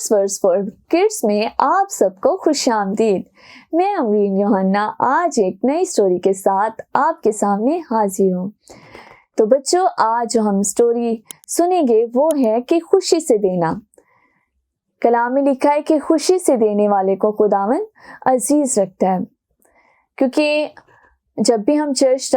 Kids verse for kids में आप सबको खुशामदीद। मैं अमरीन योहन्ना आज एक नई स्टोरी के साथ आपके सामने हाजिर हूँ। तो बच्चों, आज जो हम स्टोरी सुनेंगे वो है कि खुशी से देना। कलाम में लिखा है कि खुशी से देने वाले को खुदावन अजीज रखता है। क्योंकि जब भी हम चर्च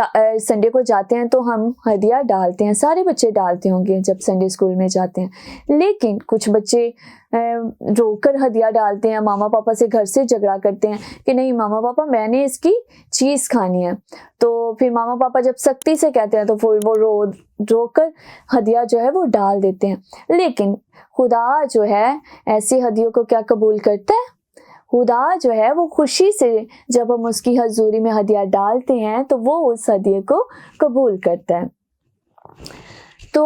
संडे को जाते हैं तो हम हदिया डालते हैं, सारे बच्चे डालते होंगे जब संडे स्कूल में जाते हैं। लेकिन कुछ बच्चे रोकर हदिया डालते हैं, मामा पापा से घर से झगड़ा करते हैं कि नहीं मामा पापा मैंने इसकी चीज़ खानी है। तो फिर मामा पापा जब सख्ती से कहते हैं तो फिर वो रोकर हदिया जो है वो डाल देते हैं। लेकिन खुदा जो है ऐसी हदियों को क्या कबूल करता है? खुदा जो है वो खुशी से जब हम उसकी हजूरी में हदिया डालते हैं तो वो उस हदिये को कबूल करता है। तो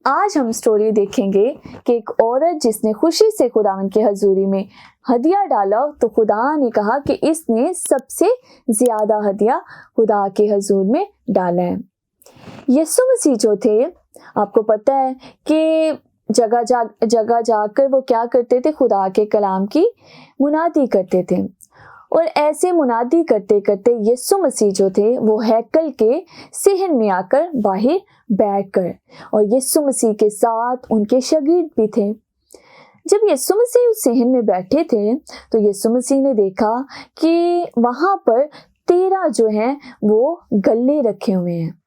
आज हम स्टोरी देखेंगे कि एक औरत जिसने खुशी से खुदावन की हजूरी में हदिया डाला तो खुदा ने कहा कि इसने सबसे ज्यादा हदिया खुदा के हजूर में डाला है। यीशु मसीह जो थे, आपको पता है कि जगह जाकर वो क्या करते थे? खुदा के कलाम की मुनादी करते थे। और ऐसे मुनादी करते करते यीशु मसीह जो थे वो हैकल के सहन में आकर बाहर बैठकर, और यीशु मसीह के साथ उनके शागिर्द भी थे। जब यीशु मसीह उस सहन में बैठे थे तो यीशु मसीह ने देखा कि वहां पर 13 जो हैं वो गल्ले रखे हुए हैं।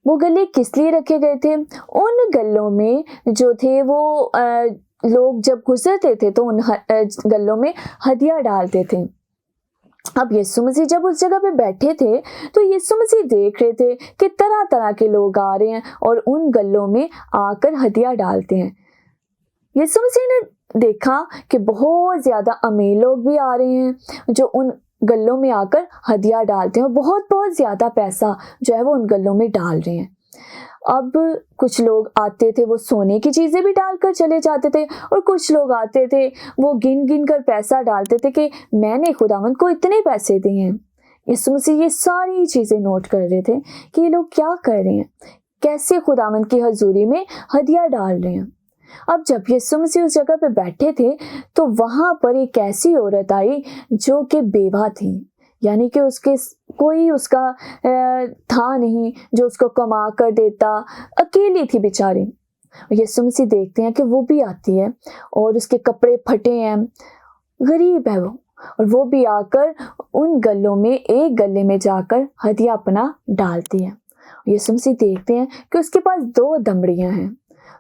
वो गल्ले किस लिए रखे गए थे? उन गल्लों में जो थे वो लोग जब गुजरते थे तो उन गल्लों में हदिया डालते थे। अब यीशु मसीह जब उस जगह पे बैठे थे तो यीशु मसीह देख रहे थे कि तरह तरह के लोग आ रहे हैं और उन गल्लों में आकर हदिया डालते हैं। यीशु मसीह ने देखा कि बहुत ज्यादा अमीर लोग भी आ रहे हैं जो उन गल्लों में आकर हदिया डालते हैं और बहुत बहुत ज्यादा पैसा जो है वो उन गल्लों में डाल रहे हैं। अब कुछ लोग आते थे वो सोने की चीजें भी डालकर चले जाते थे, और कुछ लोग आते थे वो गिन गिन कर पैसा डालते थे कि मैंने खुदावंद को इतने पैसे दिए हैं। यीशु मसीह ये सारी चीजें नोट कर रहे थे कि ये लोग क्या कर रहे हैं, कैसे खुदावंद की हजूरी में हदिया डाल रहे हैं। अब जब यीशु मसीह उस जगह पे बैठे थे तो वहां पर एक ऐसी औरत आई जो कि बेवा थी, यानी कि उसके कोई उसका था नहीं जो उसको कमा कर देता, अकेली थी बेचारी। यीशु मसीह देखते हैं कि वो भी आती है और उसके कपड़े फटे हैं, गरीब है वो, और वो भी आकर उन गल्लों में एक गले में जाकर हदिया अपना डालती है। यीशु मसीह देखते हैं कि उसके पास 2 दमड़ियां हैं।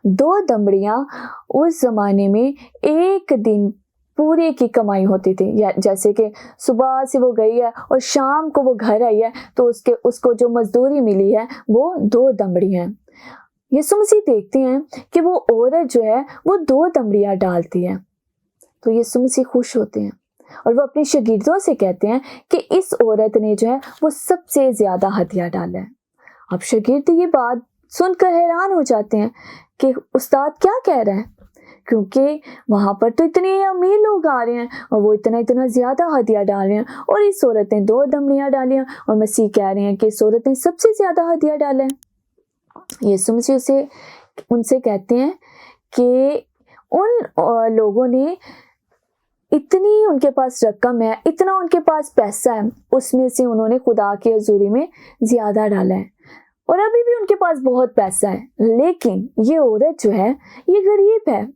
2 दमड़ियां उस जमाने में एक दिन पूरे की कमाई होती थी। या जैसे कि सुबह से वो गई है और शाम को वो घर आई है तो उसको जो मजदूरी मिली है वो 2 दमड़ी हैं। यीशु मसीह देखते हैं कि वो औरत जो है वो 2 दमड़ियां डालती है। तो यीशु मसीह खुश होते हैं और वो अपने शागिर्दों से कहते हैं कि इस औरत ने जो है वो सबसे ज्यादा हदिया डाला है। अब शागिर्द ये बात सुनकर हैरान हो जाते हैं कि उस्ताद क्या कह रहा है, क्योंकि वहां पर तो इतने अमीर लोग आ रहे हैं और वो इतना ज्यादा हदिया डाल रहे हैं, और इस औरत ने 2 दमड़ियां डाली हैं और मसीह कह रहे हैं कि इस औरत ने सबसे ज्यादा हदिया डाला है। यीशु मसीह उनसे कहते हैं कि उन लोगों ने इतनी उनके पास रकम है, इतना उनके पास पैसा है, उसमें से उन्होंने खुदा की हजूरी में ज्यादा डाला है और अभी भी उनके पास बहुत पैसा है। लेकिन ये औरत जो है ये गरीब है,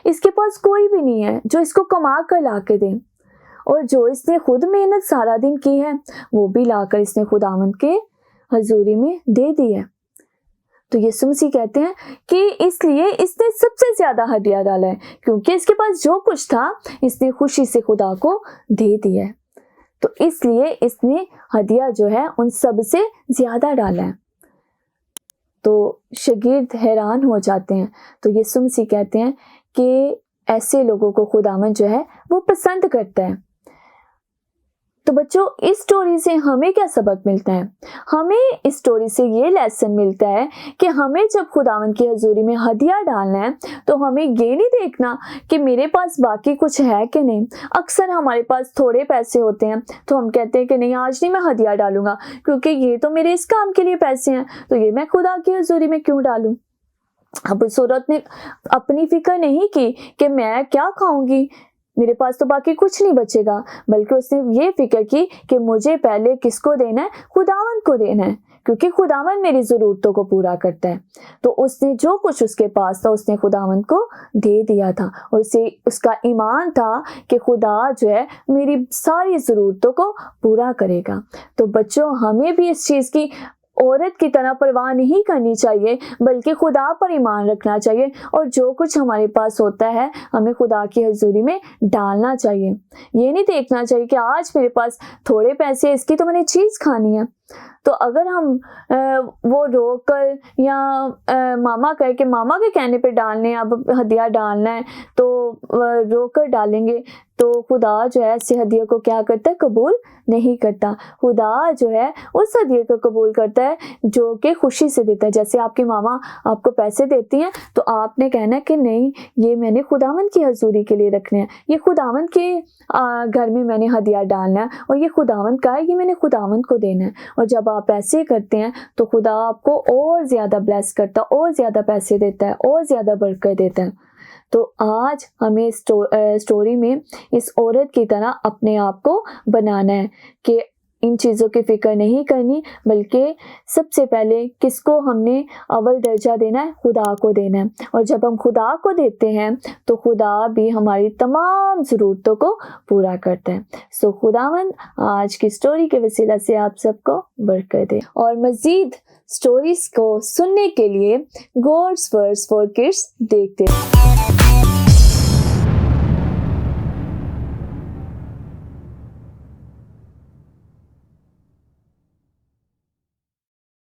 इसके पास कोई भी नहीं है जो इसको कमा कर ला के दे, और जो इसने खुद मेहनत सारा दिन की है वो भी लाकर इसने खुदावंद के हजूरी में दे दी है। तो यीशु मसीह कहते हैं कि इसलिए इसने सबसे ज्यादा हदिया डाला है, क्योंकि इसके पास जो कुछ था इसने खुशी से खुदा को दे दिया है, तो इसलिए इसने हदिया जो है उन सब से ज्यादा डाला है। तो शागिर्द हैरान हो जाते हैं। तो यीशु मसीह कहते हैं कि ऐसे लोगों को खुदावंद जो है वो पसंद करता है। तो बच्चों, इस स्टोरी से हमें क्या सबक मिलता है? हमें इस स्टोरी से ये लेसन मिलता है कि हमें जब खुदावंद की हजूरी में हदिया डालना है तो हमें ये नहीं देखना कि मेरे पास बाकी कुछ है कि नहीं। अक्सर हमारे पास थोड़े पैसे होते हैं तो हम कहते हैं कि नहीं आज नहीं मैं हदिया डालूंगा, क्योंकि ये तो मेरे इस काम के लिए पैसे हैं, तो ये मैं खुदा की हजूरी में क्यों डालूं। अब उस औरत ने अपनी फिक्र नहीं की कि मैं क्या खाऊंगी, मेरे पास तो बाकी कुछ नहीं बचेगा, बल्कि उसने ये फिक्र की कि मुझे पहले किसको देना है, खुदावंद को देना है, क्योंकि खुदावंद मेरी ज़रूरतों को पूरा करता है। तो उसने जो कुछ उसके पास था उसने खुदावंद को दे दिया था, और उसे उसका ईमान था कि खुदा जो है मेरी सारी ज़रूरतों को पूरा करेगा। तो बच्चों, हमें भी इस चीज़ की औरत की तरह परवाह नहीं करनी चाहिए, बल्कि खुदा पर ईमान रखना चाहिए, और जो कुछ हमारे पास होता है हमें खुदा की हजूरी में डालना चाहिए। ये नहीं देखना चाहिए कि आज मेरे पास थोड़े पैसे, इसकी तो मैंने चीज़ खानी है, तो अगर हम वो रोक कर या मामा कह के मामा के कहने पे डालने, अब हदिया डालना है तो रोक कर डालेंगे, तो खुदा जो है ऐसे हदिया को क्या करता है, कबूल नहीं करता। खुदा जो है उस हदिया को कबूल करता है जो कि खुशी से देता है। जैसे आपकी मामा आपको पैसे देती हैं तो आपने कहना है कि नहीं, ये मैंने खुदावंद की हजूरी के लिए रखने हैं, ये खुदावंद के घर में मैंने हदिया डालना है, और ये खुदावंद का है, ये मैंने खुदावंद को देना है। और जब आप ऐसे करते हैं तो खुदा आपको और ज़्यादा ब्लेस करता है, और ज़्यादा पैसे देता है, और ज़्यादा बरकत देता है। तो आज हमें स्टोरी में इस औरत की तरह अपने आप को बनाना है कि इन चीज़ों की फिक्र नहीं करनी, बल्कि सबसे पहले किसको हमने अव्वल दर्जा देना है, खुदा को देना है। और जब हम खुदा को देते हैं तो खुदा भी हमारी तमाम ज़रूरतों को पूरा करता है। सो खुदावंद आज की स्टोरी के वसीला से आप सबको बरकत दे। और मज़ीद स्टोरीज को सुनने के लिए गॉड्स वर्ड्स फॉर किड्स देखते हैं।